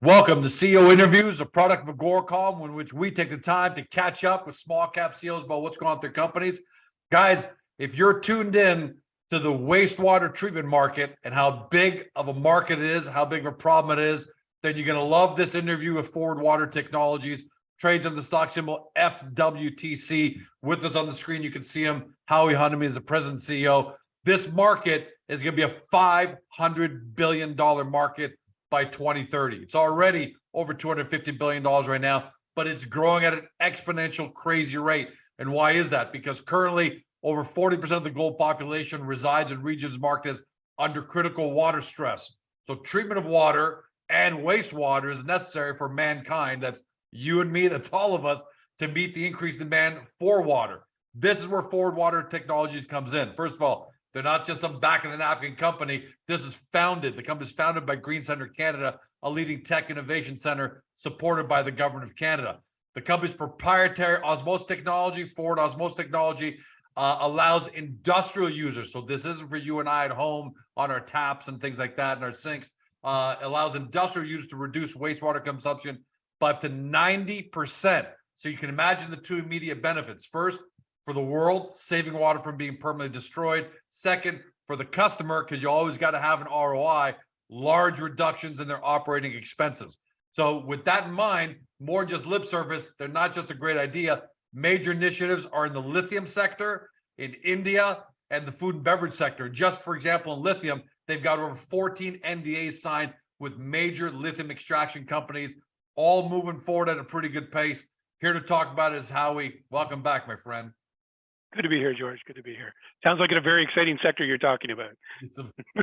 Welcome to CEO Interviews, a product of Agoracom, in which we take the time to catch up with small cap CEOs about what's going on with their companies. Guys, if you're tuned in to the wastewater treatment market and how big of a market it is, how big of a problem it is, then you're going to love this interview with Forward Water Technologies, trades under the stock symbol FWTC. With us on the screen, you can see him, Howie Hunterman is the president and CEO. This market is going to be a $500 billion market by 2030. It's already over $250 billion right now, but it's growing at an exponential, crazy rate. And why is that? Because currently over 40% of the global population resides in regions marked as under critical water stress. So treatment of water and wastewater is necessary for mankind. That's you and me, that's all of us, to meet the increased demand for water. This is where Forward Water Technologies comes in. First of all, they're not just some back-of-the-napkin company. This is founded. The company is founded by Green Center Canada, a leading tech innovation center supported by the government of Canada. The company's proprietary Osmosis technology, Forward Osmosis technology, allows industrial users. So this isn't for you and I at home on our taps and things like that and our sinks. Allows industrial users to reduce wastewater consumption by up to 90%. So you can imagine the two immediate benefits. First, for the world, saving water from being permanently destroyed. Second, for the customer, because you always got to have an ROI, large reductions in their operating expenses. So with that in mind, more just lip service, they're not just a great idea. Major initiatives are in the lithium sector, in India, and the food and beverage sector. Just for example, in lithium, they've got over 14 NDAs signed with major lithium extraction companies, all moving forward at a pretty good pace. Here to talk about it is Howie. Welcome back, my friend. Good to be here, George. Good to be here. Sounds like a very exciting sector you're talking about.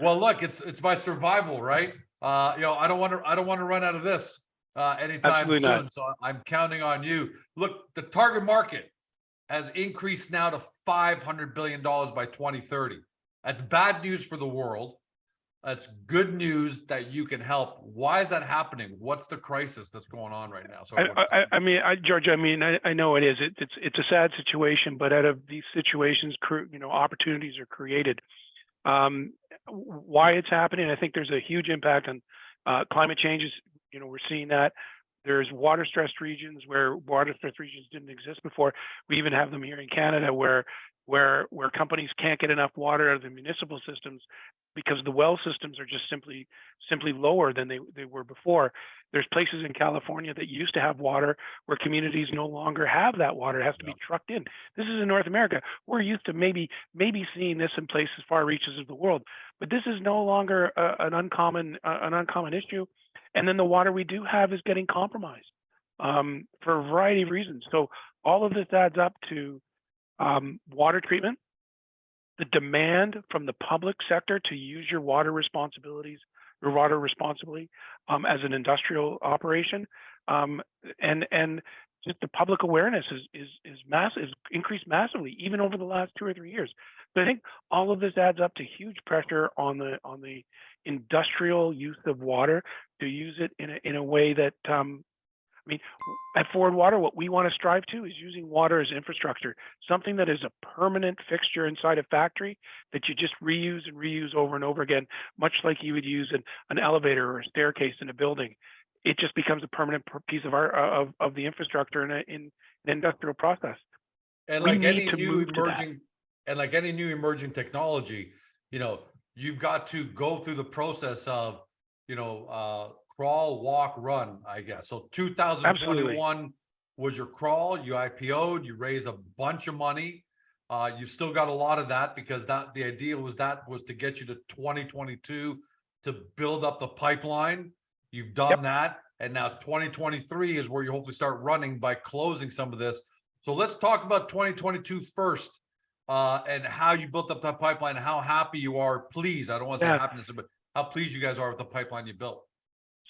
Well, look, it's my survival, right? I don't want to run out of this anytime Absolutely soon. not. So I'm counting on you. Look, the target market has increased now to $500 billion by 2030. That's bad news for the world. That's good news that you can help. Why is that happening? What's the crisis that's going on right now? So George, I know it is. It's a sad situation, but out of these situations, opportunities are created. Why it's happening? I think there's a huge impact on climate changes. We're seeing that. There's water-stressed regions where water-stressed regions didn't exist before. We even have them here in Canada where companies can't get enough water out of the municipal systems because the well systems are just simply lower than they were before. There's places in California that used to have water where communities no longer have that water. It has to be trucked in. This is in North America. We're used to maybe seeing this in places far reaches of the world, but this is no longer an uncommon issue. And then the water we do have is getting compromised for a variety of reasons. So all of this adds up to water treatment, the demand from the public sector to use your water responsibly as an industrial operation, and just the public awareness is increased massively, even over the last 2 or 3 years. So I think all of this adds up to huge pressure on the industrial use of water, to use it in a way that at Forward Water, what we want to strive to is using water as infrastructure, something that is a permanent fixture inside a factory that you just reuse and reuse over and over again, much like you would use an elevator or a staircase in a building. It just becomes a permanent piece of the infrastructure in an industrial process. And like any new emerging technology, you've got to go through the process of, crawl, walk, run, I guess. So 2021 Absolutely. was your crawl. You IPO'd, you raised a bunch of money. You still got a lot of that because the idea was to get you to 2022 to build up the pipeline. You've done that. And now 2023 is where you hopefully start running by closing some of this. So let's talk about 2022 first, and how you built up that pipeline, and how happy you are. Please, I don't want to say happiness, but how pleased you guys are with the pipeline you built.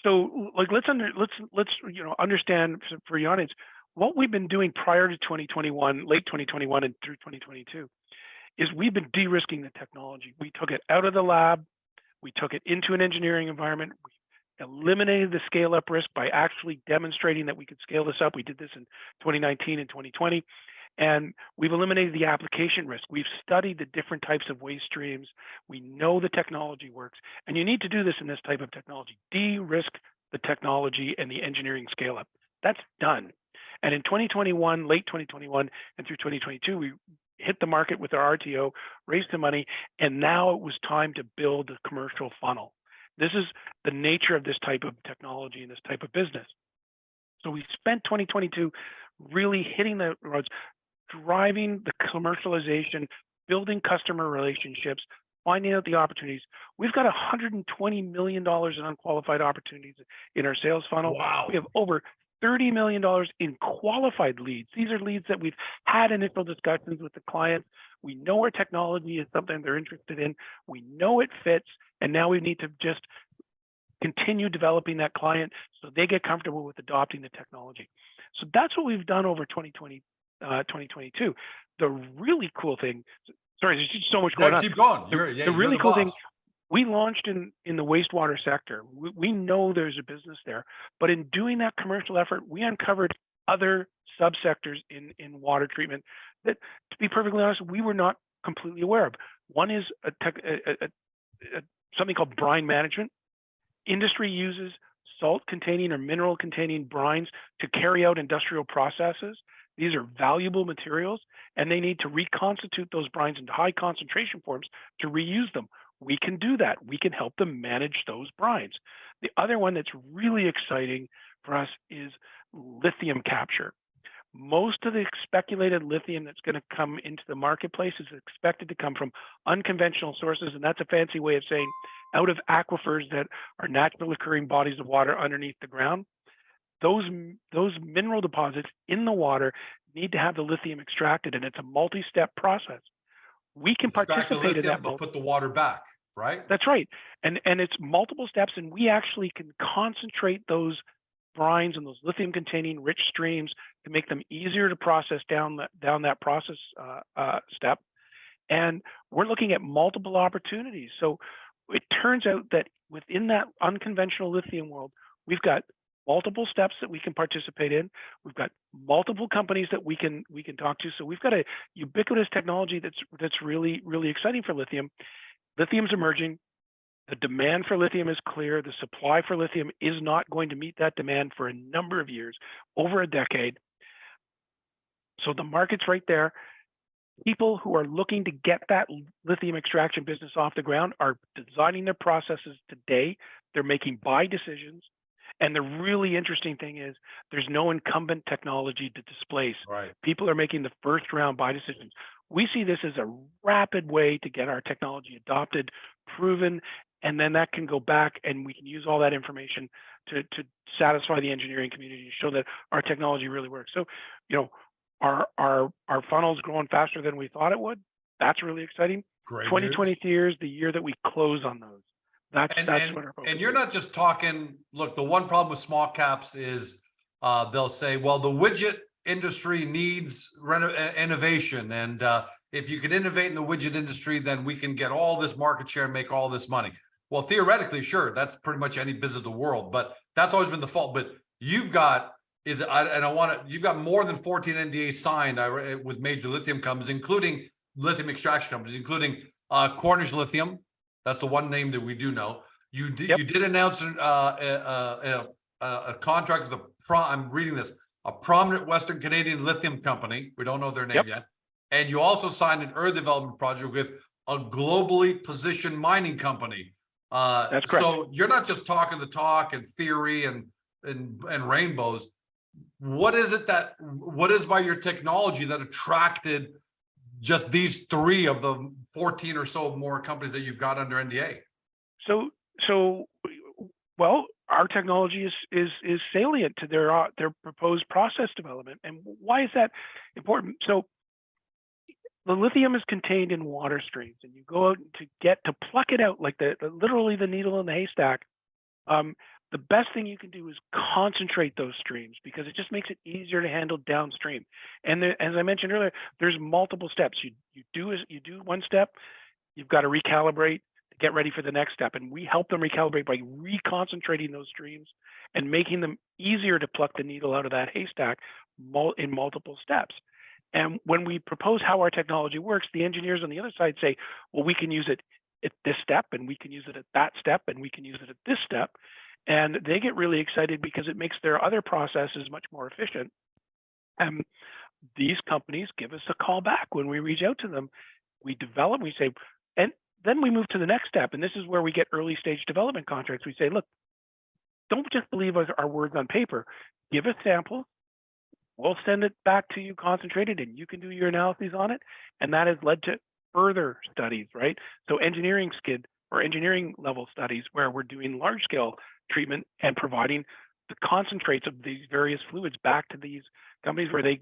So, let's understand for your audience what we've been doing prior to 2021, late 2021, and through 2022, is we've been de-risking the technology. We took it out of the lab, we took it into an engineering environment, we eliminated the scale-up risk by actually demonstrating that we could scale this up. We did this in 2019 and 2020. And we've eliminated the application risk. We've studied the different types of waste streams. We know the technology works. And you need to do this in this type of technology. De-risk the technology and the engineering scale up. That's done. And in 2021, late 2021 and through 2022, we hit the market with our RTO, raised the money, and now it was time to build a commercial funnel. This is the nature of this type of technology and this type of business. So we spent 2022 really hitting the roads, driving the commercialization, building customer relationships, finding out the opportunities. We've got $120 million in unqualified opportunities in our sales funnel. Wow. We have over $30 million in qualified leads. These are leads that we've had initial discussions with the clients. We know our technology is something they're interested in. We know it fits, and now we need to just continue developing that client so they get comfortable with adopting the technology. So that's what we've done over 2022. The really cool thing, sorry, there's just so much going on. Keep going. The really cool thing, we launched in the wastewater sector. We know there's a business there, but in doing that commercial effort, we uncovered other subsectors in water treatment that, to be perfectly honest, we were not completely aware of. One is something called brine management. Industry uses salt-containing or mineral-containing brines to carry out industrial processes. These are valuable materials, and they need to reconstitute those brines into high concentration forms to reuse them. We can do that. We can help them manage those brines. The other one that's really exciting for us is lithium capture. Most of the speculated lithium that's going to come into the marketplace is expected to come from unconventional sources, and that's a fancy way of saying out of aquifers that are natural occurring bodies of water underneath the ground. Those mineral deposits in the water need to have the lithium extracted, and it's a multi-step process. We can participate in that. But put the water back, right? That's right. And it's multiple steps, and we actually can concentrate those brines and those lithium containing rich streams to make them easier to process down that process step. And we're looking at multiple opportunities. So it turns out that within that unconventional lithium world, we've got multiple steps that we can participate in. We've got multiple companies that we can talk to. So we've got a ubiquitous technology that's really, really exciting for lithium. Lithium's emerging. The demand for lithium is clear. The supply for lithium is not going to meet that demand for a number of years, over a decade. So the market's right there. People who are looking to get that lithium extraction business off the ground are designing their processes today. They're making buy decisions. And the really interesting thing is there's no incumbent technology to displace. Right. People are making the first round buy decisions. We see this as a rapid way to get our technology adopted, proven, and then that can go back and we can use all that information to satisfy the engineering community to show that our technology really works. So, our funnel's growing faster than we thought it would. That's really exciting. Great 2023 is the year that we close on those. That's what our focus and you're is. not just talking, look, the one problem with small caps is they'll say, well, the widget industry needs innovation. And if you can innovate in the widget industry, then we can get all this market share and make all this money. Well, theoretically, sure, that's pretty much any business in the world, but that's always been the fault. But you've got, you've got more than 14 NDAs signed with major lithium companies, including lithium extraction companies, including Cornish Lithium. That's the one name that we do know. You did announce a contract with I'm reading this, a prominent Western Canadian lithium company. We don't know their name yet. And you also signed an earth development project with a globally positioned mining company. That's correct. So you're not just talking the talk and theory and rainbows. What is by your technology that attracted just these 3 of the 14 or so more companies that you've got under NDA? Well, our technology is salient to their proposed process development. And why is that important? So the lithium is contained in water streams, and you go out to pluck it out like literally the needle in the haystack. The best thing you can do is concentrate those streams because it just makes it easier to handle downstream. And as I mentioned earlier, there's multiple steps. You do one step, you've got to recalibrate to get ready for the next step. And we help them recalibrate by reconcentrating those streams and making them easier to pluck the needle out of that haystack in multiple steps. And when we propose how our technology works, the engineers on the other side say, well, we can use it at this step, and we can use it at that step, and we can use it at this step. And they get really excited because it makes their other processes much more efficient. And these companies give us a call back when we reach out to them. We develop, we say, and then we move to the next step. And this is where we get early stage development contracts. We say, look, don't just believe our words on paper. Give us samples. We'll send it back to you concentrated, and you can do your analyses on it. And that has led to further studies, right? So engineering level studies where we're doing large scale treatment and providing the concentrates of these various fluids back to these companies where they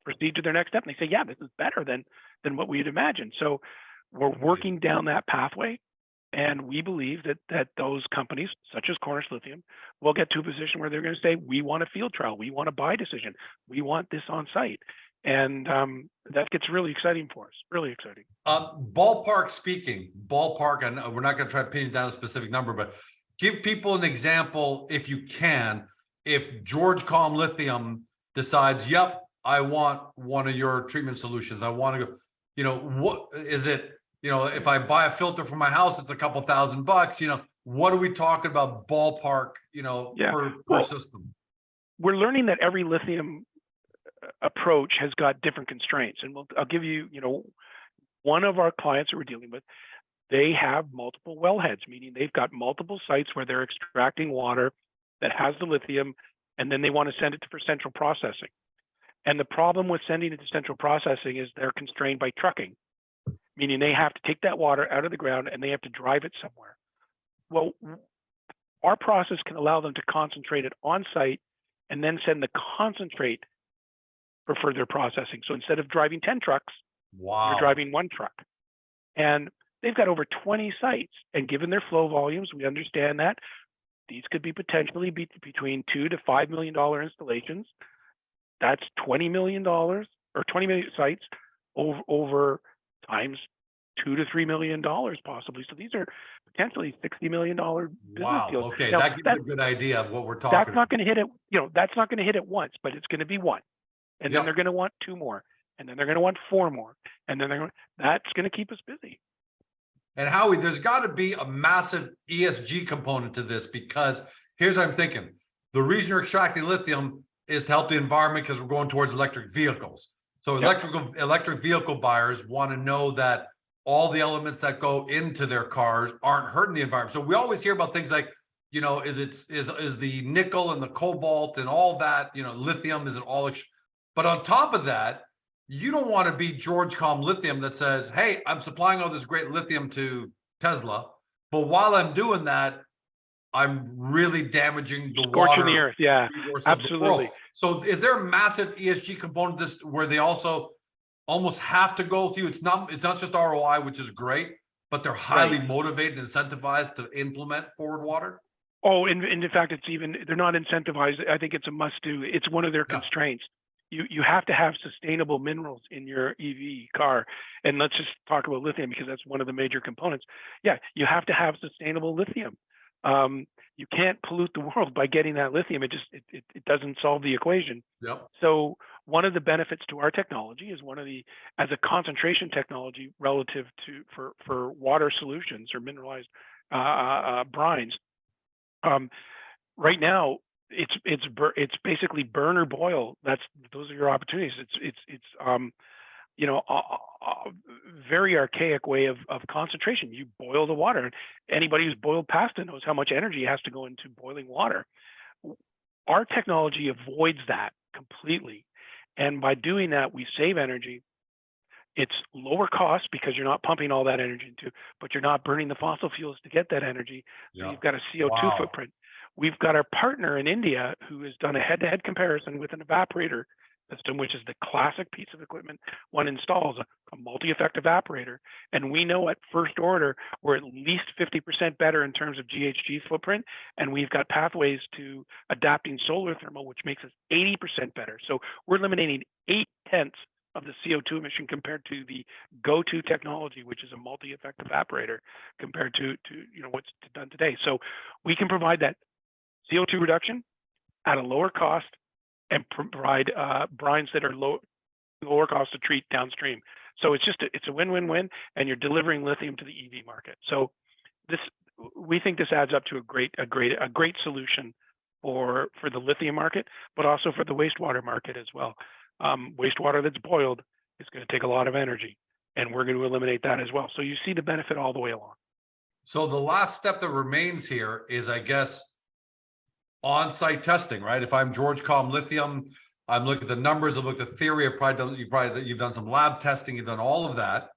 proceed to their next step. And they say, yeah, this is better than what we had imagined. So we're working down that pathway. And we believe that those companies, such as Cornish Lithium, will get to a position where they're going to say, we want a field trial, we want a buy decision, we want this on site. And that gets really exciting for us, really exciting. Ballpark speaking, and we're not going to try to pin down a specific number, but give people an example, if you can, if Georgecom Lithium decides, yep, I want one of your treatment solutions. I want to go, what is it? If I buy a filter for my house, it's a couple $1,000, what are we talking about ballpark, per system? We're learning that every lithium approach has got different constraints. And I'll give you, one of our clients that we're dealing with, they have multiple wellheads, meaning they've got multiple sites where they're extracting water that has the lithium, and then they want to send it for central processing. And the problem with sending it to central processing is they're constrained by trucking, meaning they have to take that water out of the ground and they have to drive it somewhere. Well, our process can allow them to concentrate it on site and then send the concentrate for further processing. So instead of driving 10 trucks, you're driving one truck. And they've got over 20 sites. And given their flow volumes, we understand that these could be potentially between $2 to $5 million installations. That's $20 million or 20 million sites over times $2 to $3 million possibly. So these are potentially $60 million business deals. Okay, now, that gives a good idea of what we're talking about. That's not going to hit it, that's not going to hit it once, but it's going to be one. And then they're going to want 2 more, and then they're going to want 4 more, and then that's going to keep us busy. And Howie, there's got to be a massive ESG component to this, because here's what I'm thinking. The reason you're extracting lithium is to help the environment because we're going towards electric vehicles. So electric vehicle buyers want to know that all the elements that go into their cars aren't hurting the environment. So we always hear about things like, is the nickel and the cobalt and all that, lithium, is it all? But on top of that, you don't want to be Georgecom Lithium that says, hey, I'm supplying all this great lithium to Tesla, but while I'm doing that, I'm really damaging the Scorching water, the earth. Yeah, absolutely. So is there a massive ESG component to this where they also almost have to go through? It's not just ROI, which is great, but they're highly motivated and incentivized to implement forward water? Oh, and in fact, they're not incentivized. I think it's a must do. It's one of their constraints. You have to have sustainable minerals in your EV car. And let's just talk about lithium because that's one of the major components. Yeah, you have to have sustainable lithium. You can't pollute the world by getting that lithium. It doesn't solve the equation. Yep. So one of the benefits to our technology is as a concentration technology relative to for water solutions or mineralized brines. Right now, it's basically burn or boil. Those are your opportunities. It's very archaic way of concentration. You boil the water. Anybody who's boiled pasta knows how much energy has to go into boiling water. Our technology avoids that completely. And by doing that, we save energy. It's lower cost because you're not pumping all that energy but you're not burning the fossil fuels to get that energy. So you've got a CO2 footprint. We've got our partner in India who has done a head-to-head comparison with an evaporator system, which is the classic piece of equipment one installs, a multi-effect evaporator. And we know at first order, we're at least 50% better in terms of GHG footprint. And we've got pathways to adapting solar thermal, which makes us 80% better. So we're eliminating 0.8 of the CO2 emission compared to the go-to technology, which is a multi-effect evaporator compared to what's done today. So we can provide that CO2 reduction at a lower cost and provide brines that are lower cost to treat downstream. So it's a win-win-win, and you're delivering lithium to the EV market. So we think this adds up to a great solution for the lithium market, but also for the wastewater market as well. Wastewater that's boiled is going to take a lot of energy, and we're going to eliminate that as well. So you see the benefit all the way along. So the last step that remains here is, I guess, on-site testing, right? If I'm George Calm Lithium, I'm looking at the numbers, I've looked at theory, you've done some lab testing, you've done all of that,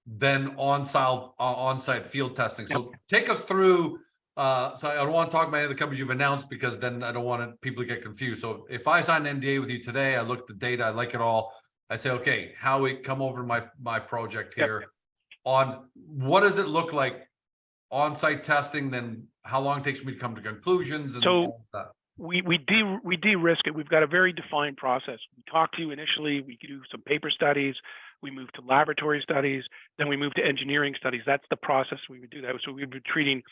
then on-site field testing. So take us through, so I don't want to talk about any of the companies you've announced, because then I don't want people to get confused. So if I sign an NDA with you today, I look at the data, I like it all, I say, okay, Howie, come over to my project here. On what does it look like on-site testing, then how long it takes me to come to conclusions, and all of that? We de-risk it. We've got a very defined process. We talk to you initially, we do some paper studies, we move to laboratory studies, then we move to engineering studies. That's the process we would do that. So we'd be treating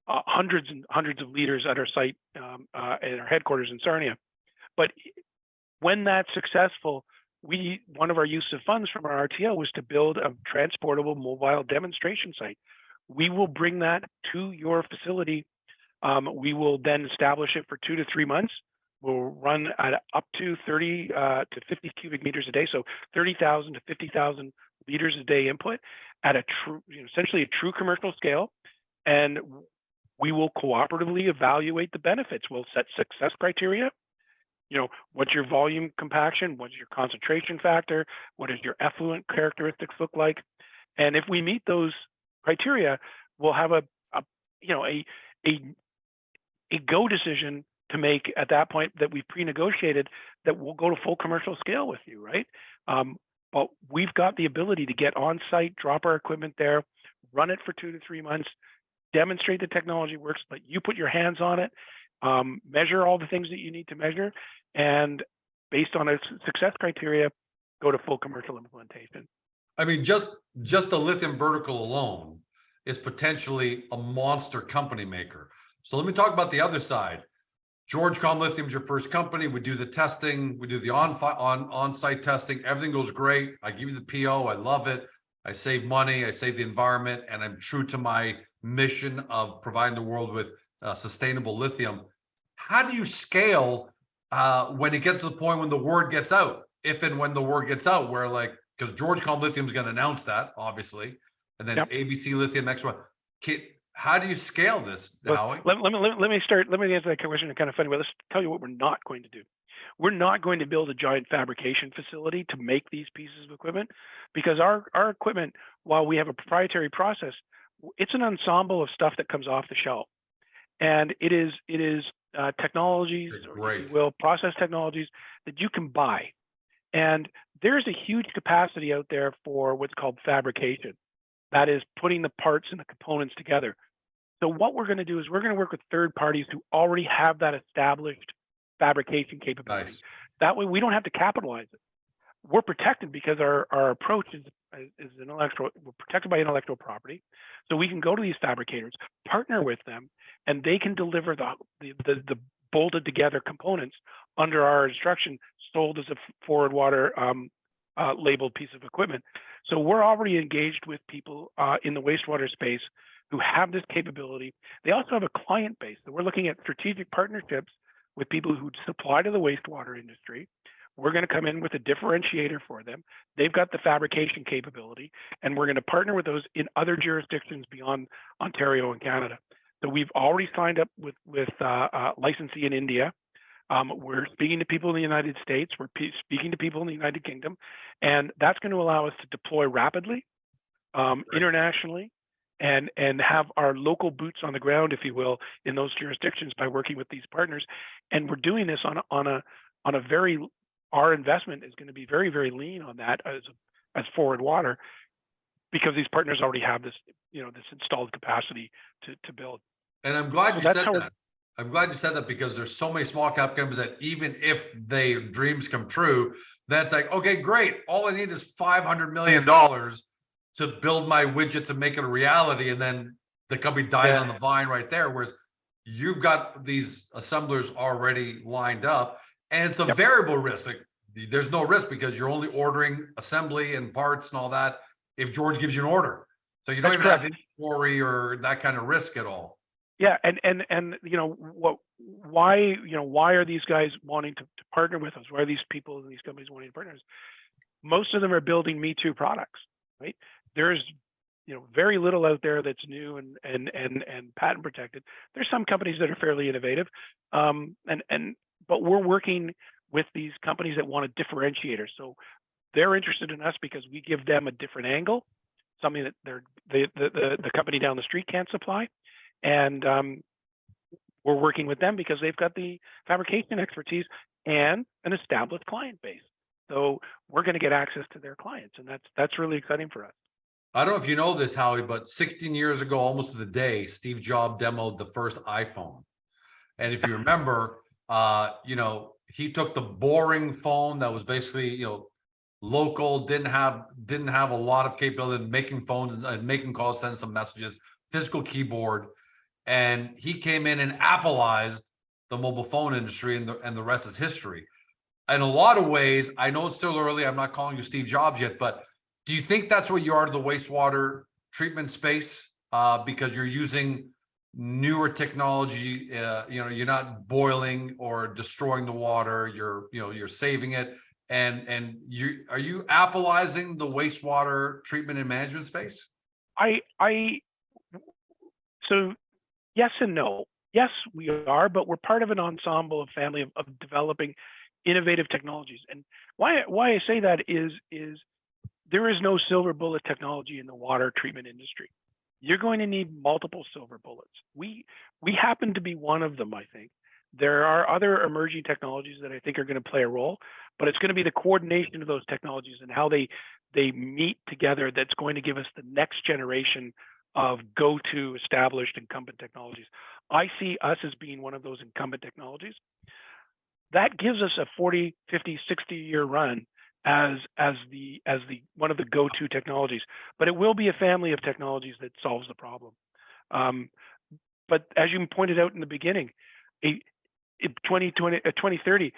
hundreds and hundreds of liters at our site, at our headquarters in Sarnia. But when that's successful, one of our use of funds from our RTO was to build a transportable mobile demonstration site. We will bring that to your facility. We will then establish it for 2 to 3 months. We'll run at up to 30 to 50 cubic meters a day, so 30,000 to 50,000 liters a day input at a true, essentially a true commercial scale, and we will cooperatively evaluate the benefits. We'll set success criteria. What's your volume compaction? What's your concentration factor? What does your effluent characteristics look like? And if we meet those criteria, we'll have a go decision to make at that point that we've pre-negotiated, that we'll go to full commercial scale with you, right? But we've got the ability to get on site, drop our equipment there, run it for 2 to 3 months, demonstrate the technology works, let you put your hands on it, measure all the things that you need to measure, and based on a success criteria, go to full commercial implementation. I mean, just the lithium vertical alone is potentially a monster company maker. So let me talk about the other side. George Calm Lithium is your first company. We do the testing, we do the on-site testing. Everything goes great. I give you the PO. I love it. I save money. I save the environment, and I'm true to my mission of providing the world with sustainable lithium. How do you scale when it gets to the point when the word gets out? If and when the word gets out, where because George Calm Lithium is going to announce that, obviously, and then ABC Lithium Extra. How do you scale this, Howie? Let me answer that question in a kind of funny way. Let's tell you what we're not going to do. We're not going to build a giant fabrication facility to make these pieces of equipment, because our equipment, while we have a proprietary process, it's an ensemble of stuff that comes off the shelf, and it is technologies, or if you will, process technologies that you can buy. And there's a huge capacity out there for what's called fabrication. That is putting the parts and the components together. So what we're going to do is we're going to work with third parties who already have that established fabrication capability. Nice. That way we don't have to capitalize it. We're protected because our approach is we're protected by intellectual property. So we can go to these fabricators, partner with them, and they can deliver the bolted together components under our instruction, sold as a forward water labeled piece of equipment. So we're already engaged with people in the wastewater space who have this capability. They also have a client base. So we're looking at strategic partnerships with people who supply to the wastewater industry. We're going to come in with a differentiator for them. They've got the fabrication capability, and we're going to partner with those in other jurisdictions beyond Ontario and Canada. So we've already signed up with licensee in India. We're speaking to people in the United States. We're speaking to people in the United Kingdom, and that's going to allow us to deploy rapidly, internationally, and have our local boots on the ground, if you will, in those jurisdictions by working with these partners. And we're doing this on a very, our investment is going to be very, very lean on that as forward water, because these partners already have this, this installed capacity to build. And I'm glad you said that. I'm glad you said that, because there's so many small cap companies that even if their dreams come true, that's like, okay, great. All I need is $500 million to build my widget to make it a reality. And then the company dies on the vine right there. Whereas you've got these assemblers already lined up, and it's a variable risk. Like, there's no risk because you're only ordering assembly and parts and all that if George gives you an order. So you don't That's even have correct. inventory or that kind of risk at all. Yeah, and you know why why are these guys wanting to partner with us? Why are these people and these companies wanting to partner with us? Most of them are building Me Too products, right? There's very little out there that's new and patent protected. There's some companies that are fairly innovative, but we're working with these companies that want a differentiator. So they're interested in us because we give them a different angle, something that the company down the street can't supply, and we're working with them because they've got the fabrication expertise and an established client base. So we're going to get access to their clients, and that's really exciting for us. I don't know if you know this, Howie, but 16 years ago, almost to the day, Steve Jobs demoed the first iPhone. And if you remember, he took the boring phone that was basically, local, didn't have a lot of capability in making phones and making calls, sending some messages, physical keyboard. And he came in and Appleized the mobile phone industry, and the rest is history. In a lot of ways, I know it's still early. I'm not calling you Steve Jobs yet, but do you think that's what you are to the wastewater treatment space? Because you're using newer technology, you're not boiling or destroying the water. You're saving it, and are you Appleizing the wastewater treatment and management space? So yes and no. Yes, we are, but we're part of an ensemble of family of developing innovative technologies. And why I say that is there is no silver bullet technology in the water treatment industry. You're going to need multiple silver bullets. We happen to be one of them, I think. There are other emerging technologies that I think are going to play a role, but it's going to be the coordination of those technologies and how they meet together that's going to give us the next generation of go-to established incumbent technologies. I see us as being one of those incumbent technologies. That gives us a 40, 50, 60-year run as the one of the go-to technologies, but it will be a family of technologies that solves the problem. But as you pointed out in the beginning, in 2030,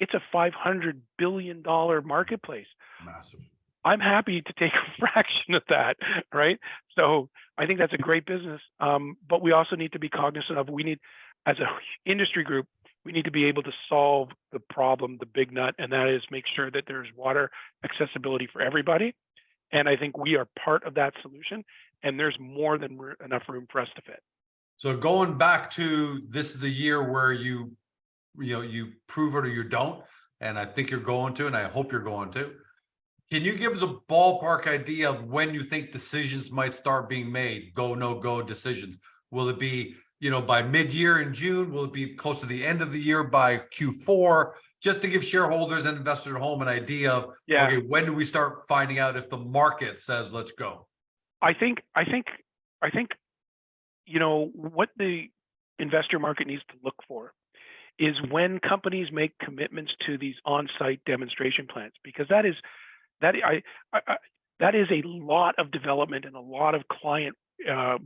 it's a $500 billion marketplace. Massive. I'm happy to take a fraction of that, right? So I think that's a great business, but we also need to be cognizant of, we need, as an industry group, we need to be able to solve the problem, the big nut, and that is make sure that there's water accessibility for everybody. And I think we are part of that solution, and there's more than enough room for us to fit. So going back to, this is the year where you prove it or you don't, and I think you're going to, and I hope you're going to. Can you give us a ballpark idea of when you think decisions might start being made, go, no go decisions? Will it be, by mid-year in June? Will it be close to the end of the year by Q4? Just to give shareholders and investors at home an idea of, okay, when do we start finding out if the market says, let's go? I think, what the investor market needs to look for is when companies make commitments to these on-site demonstration plants, because that is a lot of development and a lot of client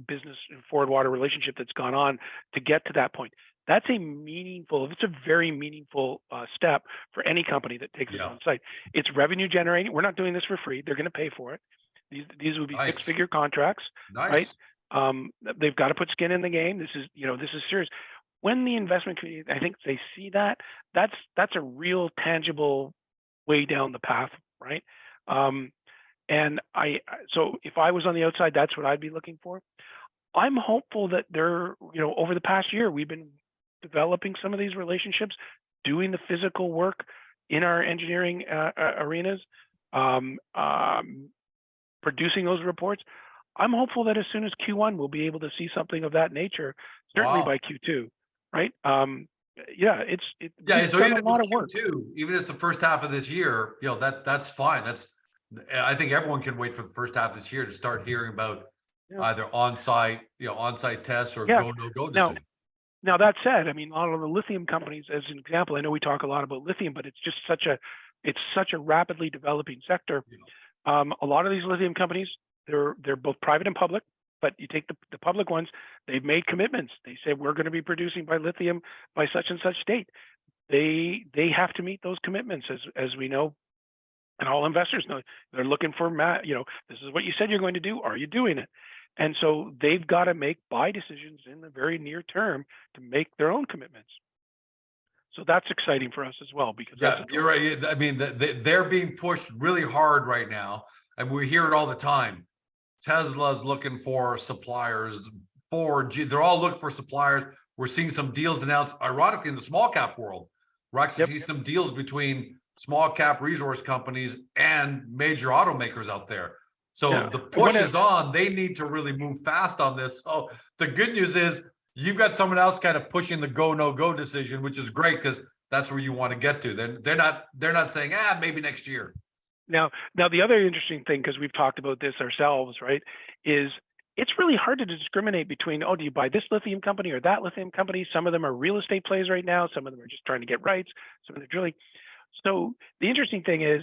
business and forward water relationship that's gone on to get to that point. It's a very meaningful step for any company that takes it on site. It's revenue generating. We're not doing this for free. They're going to pay for it. These would be six-figure contracts, right? They've got to put skin in the game. This is serious. When the investment community, I think they see that's a real tangible way down the path, right? So if I was on the outside, that's what I'd be looking for. I'm hopeful that over the past year, we've been developing some of these relationships, doing the physical work in our engineering arenas, producing those reports. I'm hopeful that as soon as Q1, we'll be able to see something of that nature, certainly by Q2, right? So even a lot of work too, even if it's the first half of this year, that's fine. I think everyone can wait for the first half of this year to start hearing about either on-site tests or go, no go decisions. Now that said, I mean, a lot of the lithium companies, as an example, I know we talk a lot about lithium, but it's just such a rapidly developing sector. A lot of these lithium companies, they're both private and public, but you take the public ones, they've made commitments. They say we're going to be producing by lithium by such and such date. They have to meet those commitments, as we know. And all investors know they're looking for, this is what you said you're going to do. Are you doing it? And so they've got to make buy decisions in the very near term to make their own commitments. So that's exciting for us as well, because Yeah, you're right. I mean, they're being pushed really hard right now, and we hear it all the time. Tesla's looking for suppliers. Ford, they're all looking for suppliers. We're seeing some deals announced, ironically, in the small cap world. We're actually seeing some deals between small cap resource companies and major automakers out there. So the push is on. They need to really move fast on this. So the good news is you've got someone else kind of pushing the go, no go decision, which is great because that's where you want to get to. They're not saying, maybe next year. Now the other interesting thing, because we've talked about this ourselves, right, is it's really hard to discriminate between, do you buy this lithium company or that lithium company? Some of them are real estate plays right now. Some of them are just trying to get rights. Some of them are drilling. So the interesting thing is,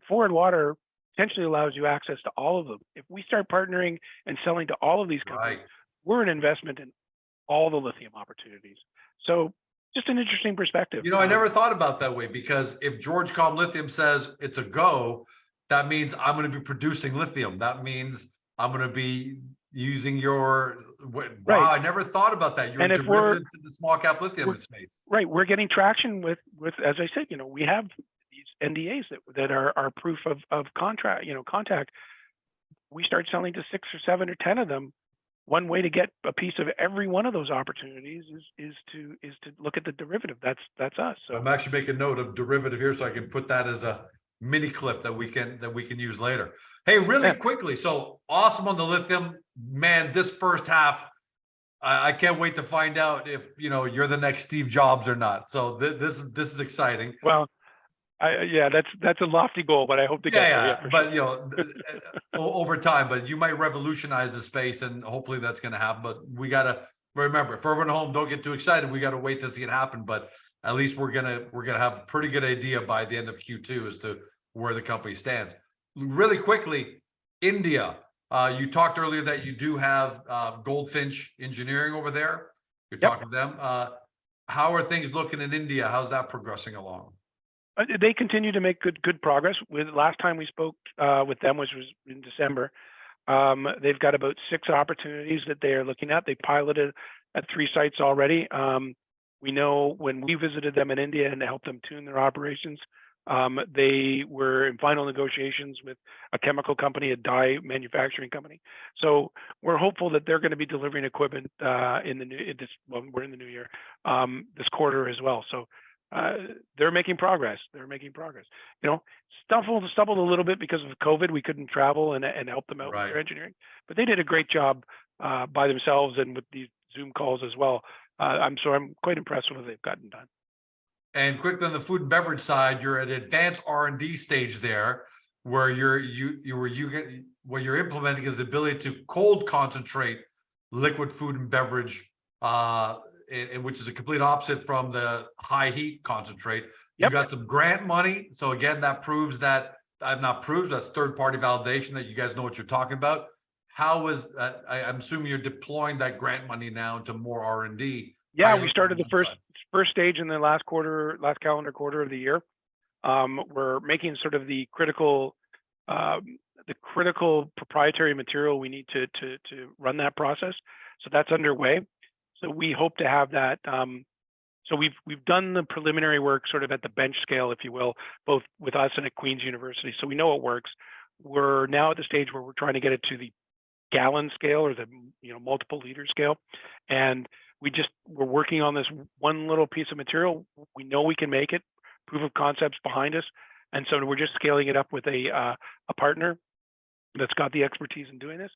Forward Water potentially allows you access to all of them. If we start partnering and selling to all of these companies, we're an investment in all the lithium opportunities. So just an interesting perspective. I never thought about that way, because if Georgecom Lithium says it's a go, that means I'm going to be producing lithium. That means I'm going to be using your, wow, I never thought about that. You're a derivative to the small cap lithium space. Right. We're getting traction with, as I said, we have these NDAs that are proof of contract, contact. We start selling to 6 or 7 or 10 of them. One way to get a piece of every one of those opportunities is to look at the derivative. That's us. So I'm actually making note of derivative here, so I can put that as a mini clip that we can use later. Hey, really quickly, so awesome on the lithium, man. This first half, I can't wait to find out if you're the next Steve Jobs or not. So this is exciting. Well, that's a lofty goal, but I hope to get there. Yeah, but sure. Over time, but you might revolutionize the space, and hopefully that's going to happen. But we got to remember, if everyone at home, don't get too excited. We got to wait to see it happen. But at least we're gonna have a pretty good idea by the end of Q2 as to where the company stands. Really quickly, India. You talked earlier that you do have Goldfinch Engineering over there. You're talking to them. How are things looking in India? How's that progressing along? They continue to make good progress. Last time we spoke with them, which was in December, they've got about 6 opportunities that they are looking at. They piloted at 3 sites already. We know when we visited them in India and helped them tune their operations, they were in final negotiations with a chemical company, a dye manufacturing company. So we're hopeful that they're going to be delivering equipment we're in the new year, this quarter as well. So they're making progress. Stumbled a little bit because of COVID. We couldn't travel and help them out with their engineering, but they did a great job by themselves and with these Zoom calls as well. I'm quite impressed with what they've gotten done. And quickly on the food and beverage side, you're at advanced R&D stage there, where what you're implementing is the ability to cold concentrate liquid food and beverage, which is a complete opposite from the high heat concentrate. You got some grant money, so again, that proves that that's third-party validation that you guys know what you're talking about. How is I'm assuming you're deploying that grant money now into more R&D. Yeah, we started the first stage in the last calendar quarter of the year. We're making sort of the critical proprietary material we need to run that process. So that's underway. So we hope to have that. So we've done the preliminary work sort of at the bench scale, if you will, both with us and at Queen's University. So we know it works. We're now at the stage where we're trying to get it to the gallon scale or the multiple liter scale, and we're working on this one little piece of material. We know we can make it, proof of concepts behind us, and so we're just scaling it up with a partner that's got the expertise in doing this,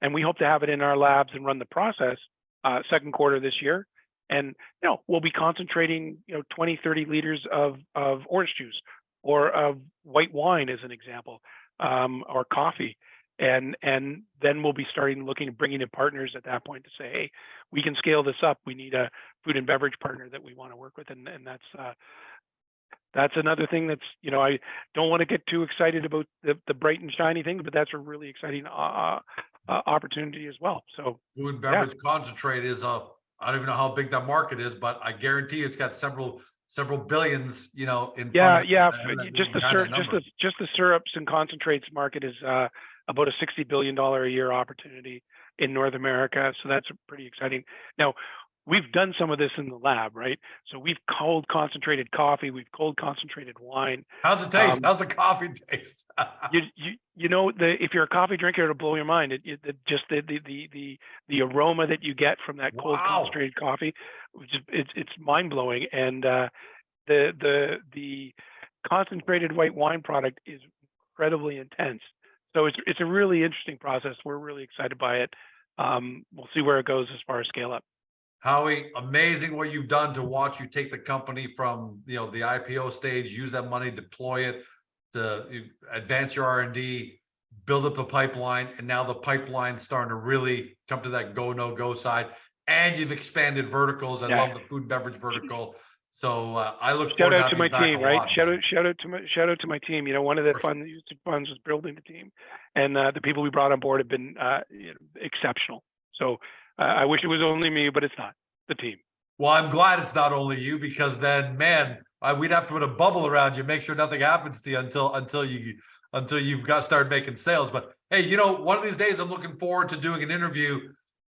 and we hope to have it in our labs and run the process second quarter this year. And we'll be concentrating 20-30 liters of orange juice or of white wine as an example, or coffee. And then we'll be looking at bringing in partners at that point to say, hey, we can scale this up. We need a food and beverage partner that we want to work with, and that's another thing that's I don't want to get too excited about the bright and shiny things, but that's a really exciting opportunity as well. So food and beverage concentrate is I don't even know how big that market is, but I guarantee it's got several several billions, you know, in Yeah, front of yeah. just the Just the syrups and concentrates market is about a $60 billion a year opportunity in North America. So that's pretty exciting. Now, we've done some of this in the lab, right? So we've cold concentrated coffee, we've cold concentrated wine. How's it taste? How's the coffee taste? You know, if you're a coffee drinker, it'll blow your mind. Just the aroma that you get from that cold concentrated coffee, it's mind blowing. And the concentrated white wine product is incredibly intense. So it's a really interesting process. We're really excited by it. We'll see where it goes as far as scale up. Howie, amazing what you've done to watch you take the company from, you know, the IPO stage, use that money, deploy it to advance your R&D, build up the pipeline, and now the pipeline's starting to really come to that go, no go side. And you've expanded verticals. I love the food and beverage vertical. So I look forward to having you back a lot. Shout out to my team. You know, one of the funds was building the team, and the people we brought on board have been exceptional. So I wish it was only me, but it's not. The team. Well, I'm glad it's not only you, because then, man, we'd have to put a bubble around you, make sure nothing happens to you until you've got started making sales. But hey, you know, one of these days I'm looking forward to doing an interview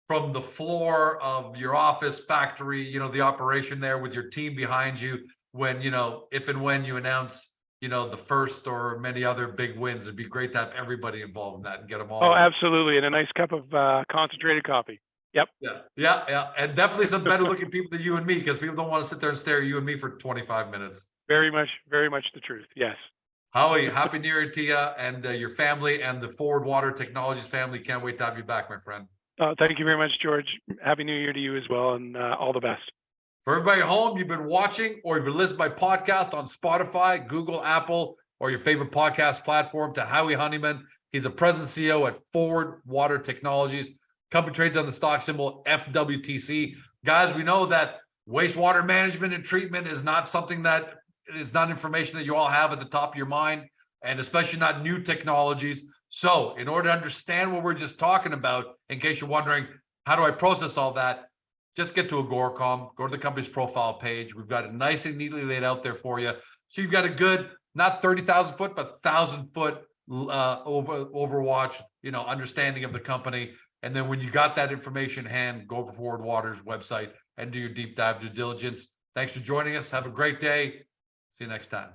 from the floor of your office, factory, you know, the operation there with your team behind you, when, you know, if and when you announce, you know, the first or many other big wins. It'd be great to have everybody involved in that and get them all. Oh, absolutely. And a nice cup of concentrated coffee. Yep. Yeah. And definitely some better looking people than you and me, because people don't want to sit there and stare at you and me for 25 minutes. Very much the truth. Yes. Howie, happy New Year to you and your family and the Forward Water Technologies family. Can't wait to have you back, my friend. Thank you very much, George. Happy New Year to you as well, and all the best. For everybody at home, you've been watching or you've been listening by podcast on Spotify, Google, Apple, or your favorite podcast platform to Howie Honeyman. He's a president CEO at Forward Water Technologies. Company trades on the stock symbol FWTC. Guys, we know that wastewater management and treatment is not something that it's not information that you all have at the top of your mind, and especially not new technologies. So in order to understand what we're just talking about, in case you're wondering, how do I process all that? Just get to Agoracom, go to the company's profile page. We've got it nice and neatly laid out there for you. So you've got a good, not 30,000 foot, but 1,000 foot overwatch, you know, understanding of the company. And then when you got that information in hand, go over Forward Water's website and do your deep dive due diligence. Thanks for joining us. Have a great day. See you next time.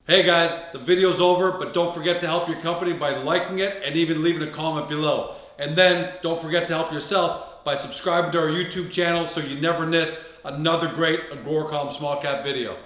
Hey guys, the video's over, but don't forget to help your company by liking it and even leaving a comment below. And then don't forget to help yourself by subscribing to our YouTube channel so you never miss another great Agoracom small cap video.